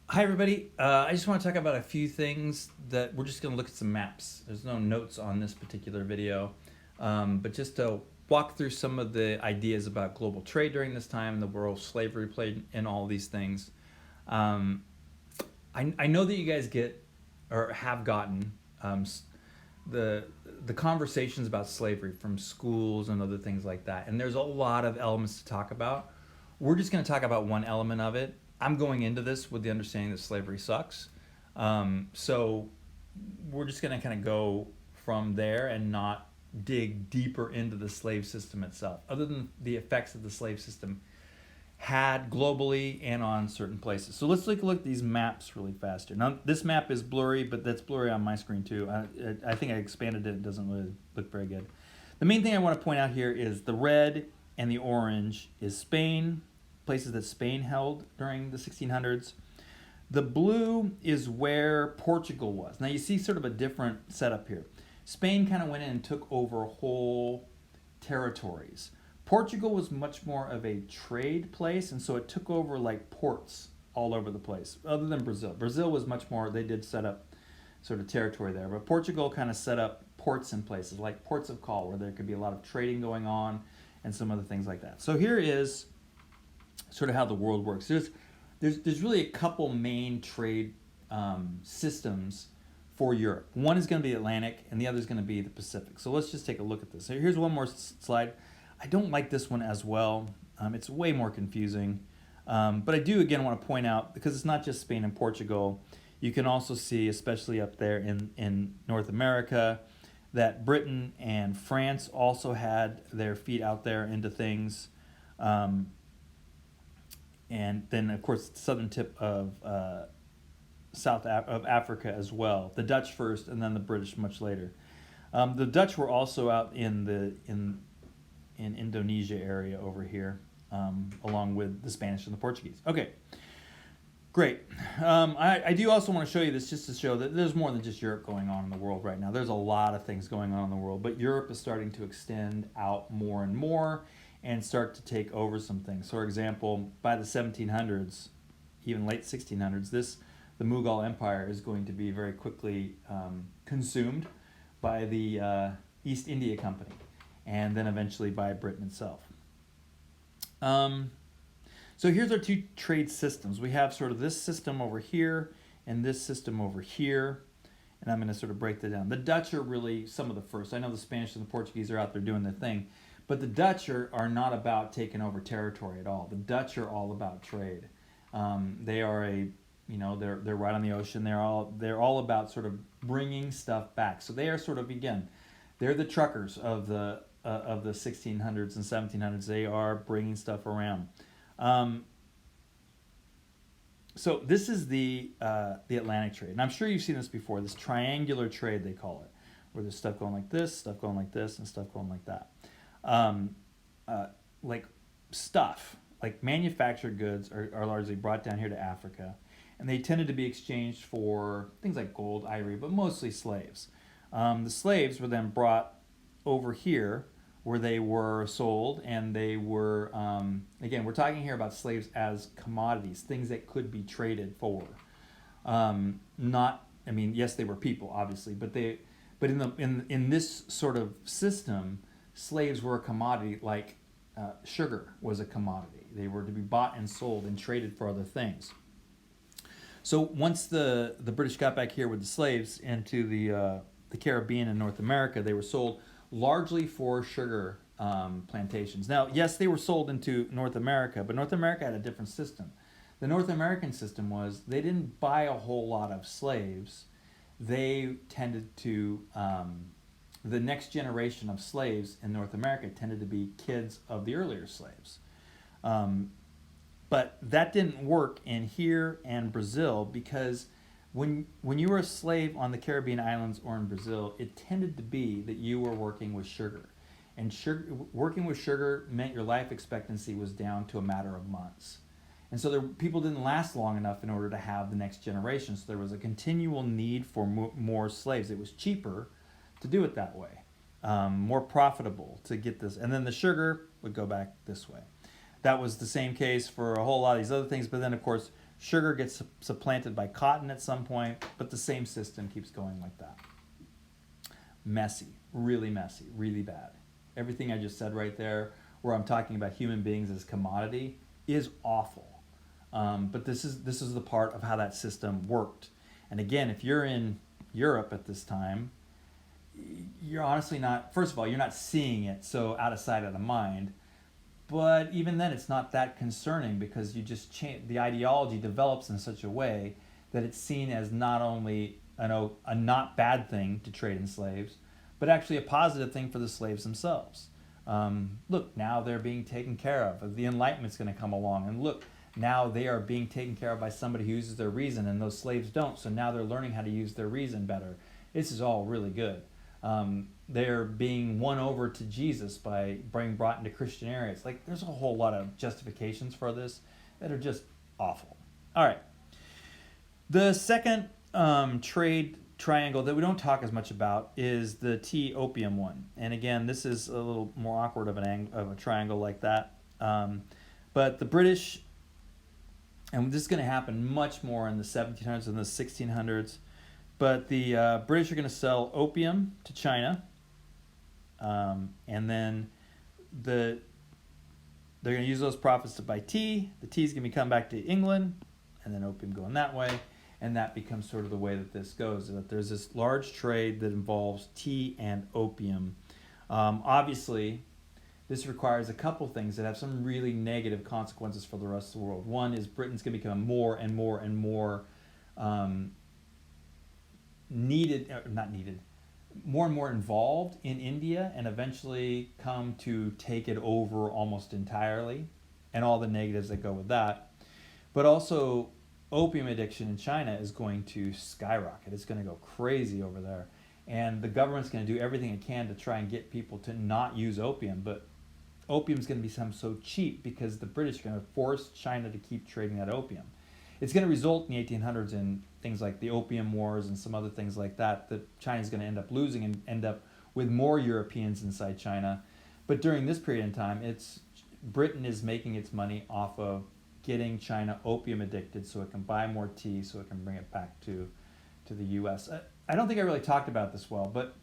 Hi, everybody. I just want to talk about a few things that we're just going to look at some maps. There's no notes on this particular video, but just to walk through some of the ideas about global trade during this time, the role slavery played in all these things. Um, I know that you guys get or have gotten the the conversations about slavery from schools and other things like that, and there's a lot of elements to talk about. We're just going to talk about one element of it. I'm going into this with the understanding that slavery sucks. So we're just going to kind of go from there and not dig deeper into the slave system itself, other than the effects that the slave system had globally and on certain places. So let's take a look at these maps really fast here. Now, this map is blurry, but that's blurry on my screen too. I think I expanded it. It doesn't really look very good. The main thing I want to point out here is the red and the orange is Spain, places that Spain held during the 1600s. The blue is where Portugal was. Now you see sort of a different setup here. Spain kind of went in and took over whole territories. Portugal was much more of a trade place, and so it took over like ports all over the place, other than Brazil. Brazil was much more, they did set up sort of territory there, but Portugal kind of set up ports in places, like ports of call, where there could be a lot of trading going on and some other things like that. So here is sort of how the world works. There's really a couple main trade systems for Europe. One is going to be Atlantic, and the other is going to be the Pacific. So let's just take a look at this. So here's one more slide. I don't like this one as well. It's way more confusing. But I do, again, want to point out, because it's not just Spain and Portugal, you can also see, especially up there in North America, that Britain and France also had their feet out there into things. And then, of course, the southern tip of of Africa as well. The Dutch first, and then the British much later. The Dutch were also out in Indonesia area over here, along with the Spanish and the Portuguese. Okay, great. I do also want to show you this just to show that there's more than just Europe going on in the world right now. There's a lot of things going on in the world, but Europe is starting to extend out more and more and start to take over some things. So, for example, by the 1700s, even late 1600s, the Mughal Empire is going to be very quickly consumed by the East India Company, and then eventually by Britain itself. So here's our two trade systems. We have sort of this system over here and this system over here, and I'm going to sort of break that down. The Dutch are really some of the first. I know the Spanish and the Portuguese are out there doing their thing, but the Dutch are not about taking over territory at all. The Dutch are all about trade. They are they're right on the ocean. They're all about sort of bringing stuff back. So they are sort of, again, they're the truckers of the 1600s and 1700s. They are bringing stuff around. So this is the Atlantic trade, and I'm sure you've seen this before. This triangular trade, they call it, where there's stuff going like this, stuff going like this, and stuff going like that. Like stuff, like manufactured goods are largely brought down here to Africa, and they tended to be exchanged for things like gold, ivory, but mostly slaves. The slaves were then brought over here where they were sold, and they were, again, we're talking here about slaves as commodities, things that could be traded for. Yes, they were people, obviously, but in this sort of system, slaves were a commodity, like sugar was a commodity. They were to be bought and sold and traded for other things. So once the British got back here with the slaves into the Caribbean and North America, they were sold largely for sugar plantations. Now, yes, they were sold into North America, but North America had a different system. The North American system was they didn't buy a whole lot of slaves. They tended to the next generation of slaves in North America tended to be kids of the earlier slaves. But that didn't work in here and Brazil, because when you were a slave on the Caribbean islands or in Brazil, it tended to be that you were working with sugar. And working with sugar meant your life expectancy was down to a matter of months. And so people didn't last long enough in order to have the next generation. So there was a continual need for more slaves. It was cheaper to do it that way, more profitable to get this. And then the sugar would go back this way. That was the same case for a whole lot of these other things. But then, of course, Sugar gets supplanted by cotton at some point, but the same system keeps going like that. Messy, really bad. Everything I just said right there, where I'm talking about human beings as commodity, is awful. But this is the part of how that system worked. And again, if you're in Europe at this time, you're honestly not, first of all, you're not seeing it, so out of sight, out of mind. But even then, it's not that concerning because you just change, the ideology develops in such a way that it's seen as not only a not bad thing to trade in slaves, but actually a positive thing for the slaves themselves. Look, now they're being taken care of. The Enlightenment's going to come along, and look, now they are being taken care of by somebody who uses their reason, and those slaves don't. So now they're learning how to use their reason better. This is all really good. They're being won over to Jesus by being brought into Christian areas. Like, there's a whole lot of justifications for this that are just awful. All right. The second trade triangle that we don't talk as much about is the tea opium one. And again, this is a little more awkward of a triangle like that. But the British, and this is going to happen much more in the 1700s and the 1600s, but the British are going to sell opium to China, and then they're going to use those profits to buy tea. The tea is going to be coming back to England, and then opium going that way, and that becomes sort of the way that this goes, that there's this large trade that involves tea and opium. Obviously, this requires a couple things that have some really negative consequences for the rest of the world. One is Britain's going to become more and more and more more and more involved in India, and eventually come to take it over almost entirely, and all the negatives that go with that. But also, opium addiction in China is going to skyrocket. It's going to go crazy over there, and the government's going to do everything it can to try and get people to not use opium. But opium's going to become so cheap because the British are going to force China to keep trading that opium. It's going to result in the 1800s in things like the Opium Wars and some other things like that China's going to end up losing and end up with more Europeans inside China. But during this period in time, Britain is making its money off of getting China opium addicted so it can buy more tea, so it can bring it back to the U.S. I don't think I really talked about this well, but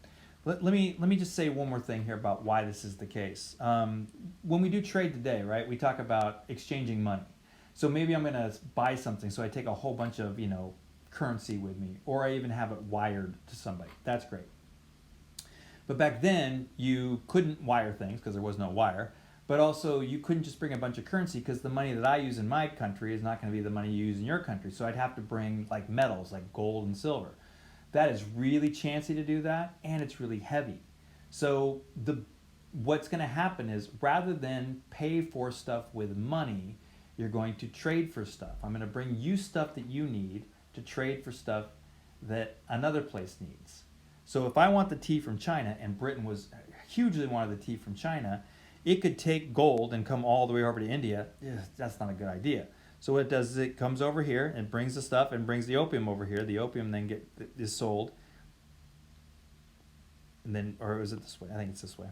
let me just say one more thing here about why this is the case. When we do trade today, right, we talk about exchanging money. So maybe I'm going to buy something, so I take a whole bunch of, currency with me, or I even have it wired to somebody. That's great. But back then, you couldn't wire things because there was no wire, but also you couldn't just bring a bunch of currency because the money that I use in my country is not going to be the money you use in your country. So I'd have to bring like metals, like gold and silver. That is really chancy to do that, and it's really heavy. So what's going to happen is, rather than pay for stuff with money, you're going to trade for stuff. I'm going to bring you stuff that you need to trade for stuff that another place needs. So if I want the tea from China, and Britain was hugely wanted the tea from China, it could take gold and come all the way over to India. That's not a good idea. So what it does is it comes over here and brings the stuff and brings the opium over here. The opium then is sold. And then, or is it this way? I think it's this way.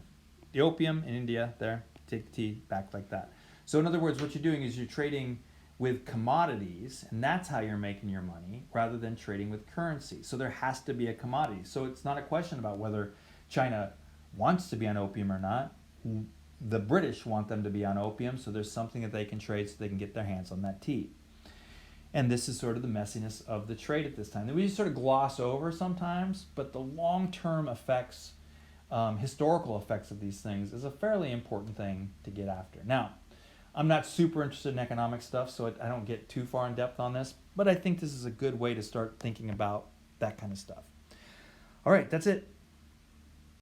The opium in India, there, take the tea back like that. So in other words, what you're doing is you're trading with commodities, and that's how you're making your money, rather than trading with currency. So there has to be a commodity. So it's not a question about whether China wants to be on opium or not. The British want them to be on opium, so there's something that they can trade so they can get their hands on that tea. And this is sort of the messiness of the trade at this time that we just sort of gloss over sometimes, but the long-term effects, historical effects of these things is a fairly important thing to get after. Now, I'm not super interested in economic stuff, so I don't get too far in depth on this, but I think this is a good way to start thinking about that kind of stuff. All right, that's it.